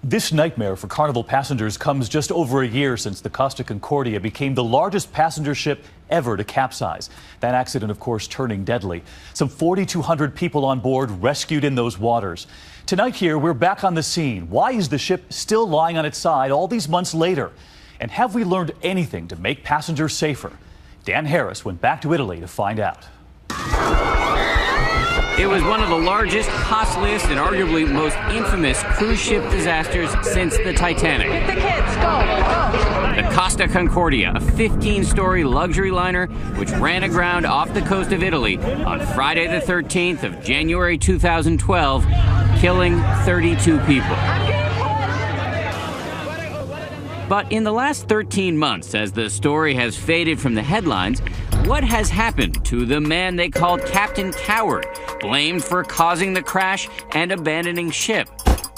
This nightmare for Carnival passengers comes just over a year since the Costa Concordia became the largest passenger ship ever to capsize. That accident, of course, turning deadly. Some 4,200 people on board rescued in those waters. Tonight here, we're back on the scene. Why is the ship still lying on its side all these months later? And have we learned anything to make passengers safer? Dan Harris went back to Italy to find out. It was one of the largest, costliest, and arguably most infamous cruise ship disasters since the Titanic. The kids, go. The Costa Concordia, a 15-story luxury liner which ran aground off the coast of Italy on Friday the 13th of January 2012, killing 32 people. But in the last 13 months, as the story has faded from the headlines, what has happened to the man they called Captain Coward, blamed for causing the crash and abandoning ship?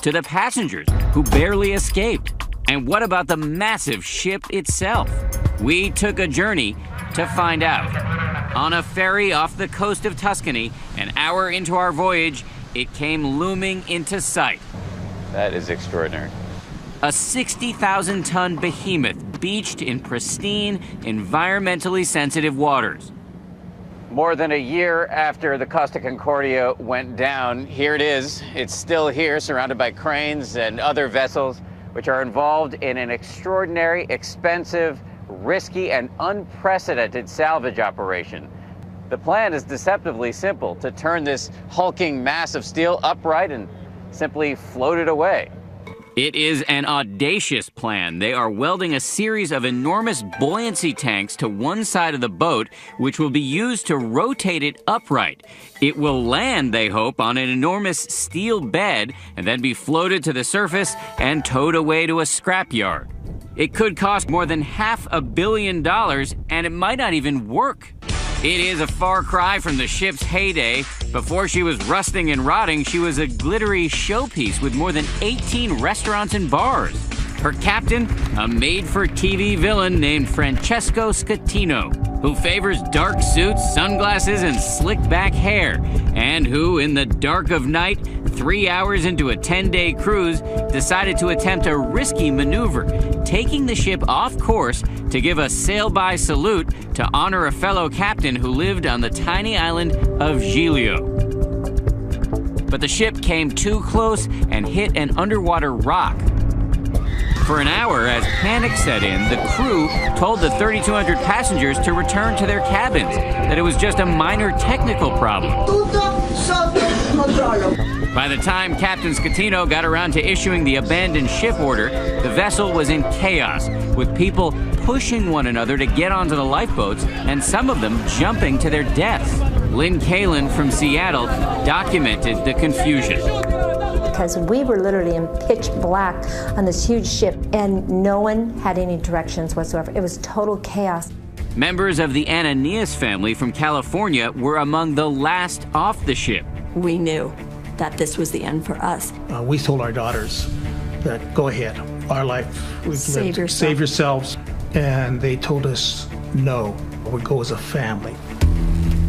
To the passengers who barely escaped? And what about the massive ship itself? We took a journey to find out. On a ferry off the coast of Tuscany, an hour into our voyage, it came looming into sight. That is extraordinary. A 60,000-ton behemoth beached in pristine, environmentally sensitive waters. More than a year after the Costa Concordia went down, here it is. It's still here, surrounded by cranes and other vessels, which are involved in an extraordinary, expensive, risky, and unprecedented salvage operation. The plan is deceptively simple: to turn this hulking mass of steel upright and simply float it away. It is an audacious plan. They are welding a series of enormous buoyancy tanks to one side of the boat, which will be used to rotate it upright. It will land, they hope, on an enormous steel bed and then be floated to the surface and towed away to a scrapyard. It could cost more than $500 million, and it might not even work. It is a far cry from the ship's heyday. Before she was rusting and rotting, she was a glittery showpiece with more than 18 restaurants and bars. Her captain, a made-for-TV villain named Francesco Schettino, who favors dark suits, sunglasses, and slicked-back hair, and who, in the dark of night, 3 hours into a 10-day cruise, decided to attempt a risky maneuver, taking the ship off course to give a sail-by salute to honor a fellow captain who lived on the tiny island of Giglio. But the ship came too close and hit an underwater rock. For an hour, as panic set in, the crew told the 3,200 passengers to return to their cabins, that it was just a minor technical problem. By the time Captain Schettino got around to issuing the abandoned ship order, the vessel was in chaos, with people pushing one another to get onto the lifeboats, and some of them jumping to their deaths. Lynn Kalin from Seattle documented the confusion. Because we were literally in pitch black on this huge ship, and no one had any directions whatsoever. It was total chaos. Members of the Ananias family from California were among the last off the ship. We knew that this was the end for us. We told our daughters that, go ahead, our life, we've lived, save yourselves. And they told us, no, we go as a family.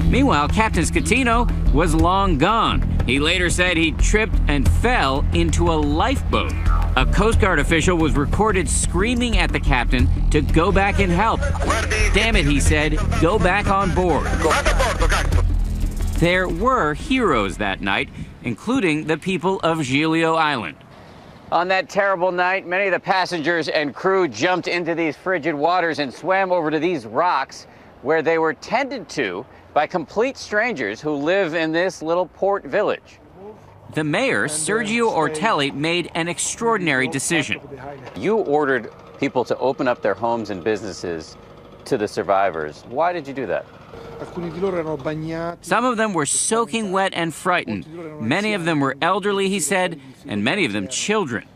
Meanwhile, Captain Schettino was long gone. He later said he tripped and fell into a lifeboat. A Coast Guard official was recorded screaming at the captain to go back and help. Damn it, he said, go back on board. There were heroes that night, including the people of Giglio Island. On that terrible night, many of the passengers and crew jumped into these frigid waters and swam over to these rocks, where they were tended to by complete strangers who live in this little port village. The mayor, Sergio Ortelli, made an extraordinary decision. You ordered people to open up their homes and businesses to the survivors. Why did you do that? Some of them were soaking wet and frightened. Many of them were elderly, he said, and many of them children.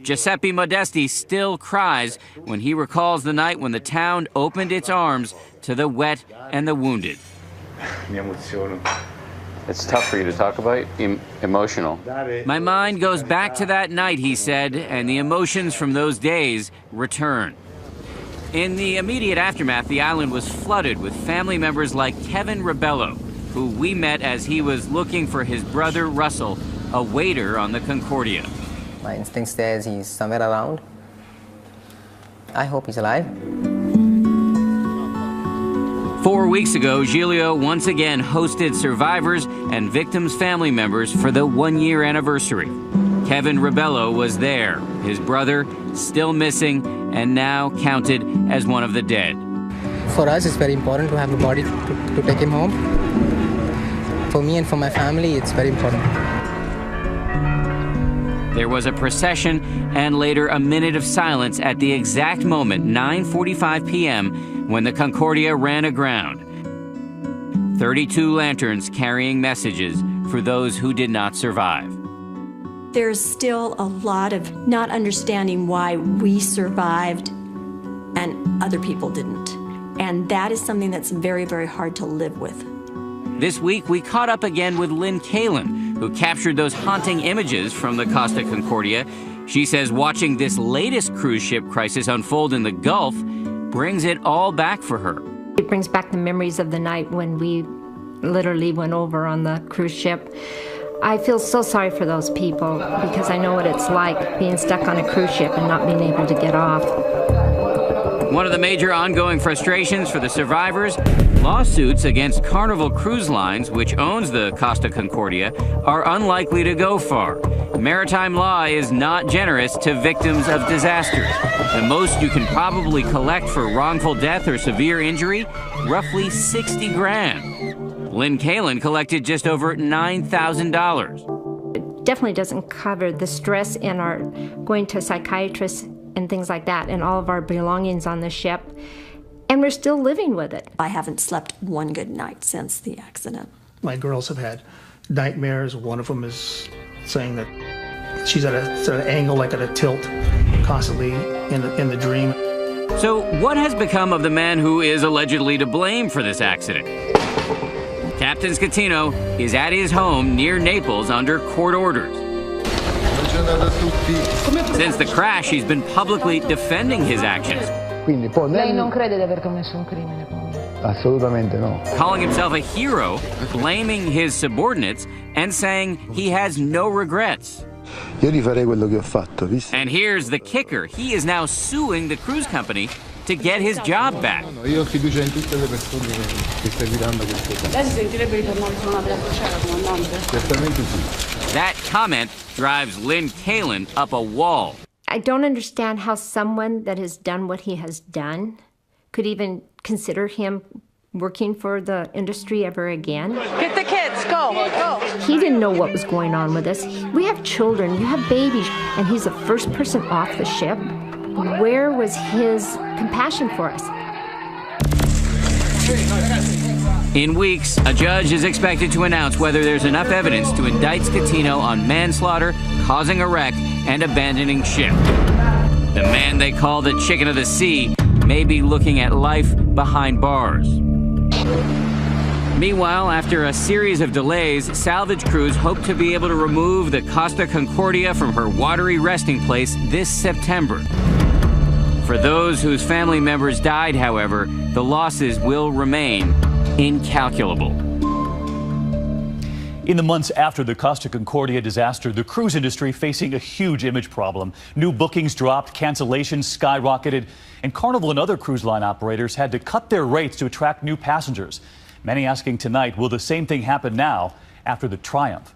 Giuseppe Modesti still cries when he recalls the night when the town opened its arms to the wet and the wounded. It's tough for you to talk about, emotional. My mind goes back to that night, he said, and the emotions from those days return. In the immediate aftermath, the island was flooded with family members like Kevin Rebello, who we met as he was looking for his brother Russell, a waiter on the Concordia. My instinct says he's somewhere around. I hope he's alive. 4 weeks ago, Giulio once again hosted survivors and victims' family members for the 1-year anniversary. Kevin Rebello was there, his brother still missing and now counted as one of the dead. For us, it's very important to have a body to take him home. For me and for my family, it's very important. There was a procession and later a minute of silence at the exact moment, 9:45 p.m., when the Concordia ran aground. 32 lanterns carrying messages for those who did not survive. There's still a lot of not understanding why we survived and other people didn't. And that is something that's very, very hard to live with. This week, we caught up again with Lynn Kalin, who captured those haunting images from the Costa Concordia. She says watching this latest cruise ship crisis unfold in the Gulf brings it all back for her. It brings back the memories of the night when we literally went over on the cruise ship. I feel so sorry for those people because I know what it's like being stuck on a cruise ship and not being able to get off. One of the major ongoing frustrations for the survivors, lawsuits against Carnival Cruise Lines, which owns the Costa Concordia, are unlikely to go far. Maritime law is not generous to victims of disasters. The most you can probably collect for wrongful death or severe injury, roughly $60 grand. Lynn Kalin collected just over $9,000. It definitely doesn't cover the stress in our going to psychiatrists and things like that, and all of our belongings on the ship, and we're still living with it. I haven't slept one good night since the accident. My girls have had nightmares. One of them is saying that she's at an angle, like at a tilt, constantly in the dream. So what has become of the man who is allegedly to blame for this accident? Captain Scatino is at his home near Naples under court orders. Since the crash, he's been publicly defending his actions. Lei non crede di aver commesso un crimine? Assolutamente no. Calling himself a hero, blaming his subordinates, and saying he has no regrets. Io rifarei quello che ho fatto, visto? And here's the kicker. He is now suing the cruise company to get his job back. Io ho fiducia in tutte le persone che stai guidando questo caso. Lei si sentirebbe ritornare su una crociera, comandante? Certamente sì. That comment drives Lynn Kalin up a wall. I don't understand how someone that has done what he has done could even consider him working for the industry ever again. Get the kids, go, go. He didn't know what was going on with us. We have children, you have babies, and he's the first person off the ship. Where was his compassion for us? In weeks, a judge is expected to announce whether there's enough evidence to indict Scatino on manslaughter, causing a wreck, and abandoning ship. The man they call the Chicken of the Sea may be looking at life behind bars. Meanwhile, after a series of delays, salvage crews hope to be able to remove the Costa Concordia from her watery resting place this September. For those whose family members died, however, the losses will remain incalculable. In the months after the Costa Concordia disaster, the cruise industry facing a huge image problem. New bookings dropped, cancellations skyrocketed, and Carnival and other cruise line operators had to cut their rates to attract new passengers. Many asking tonight, will the same thing happen now after the triumph?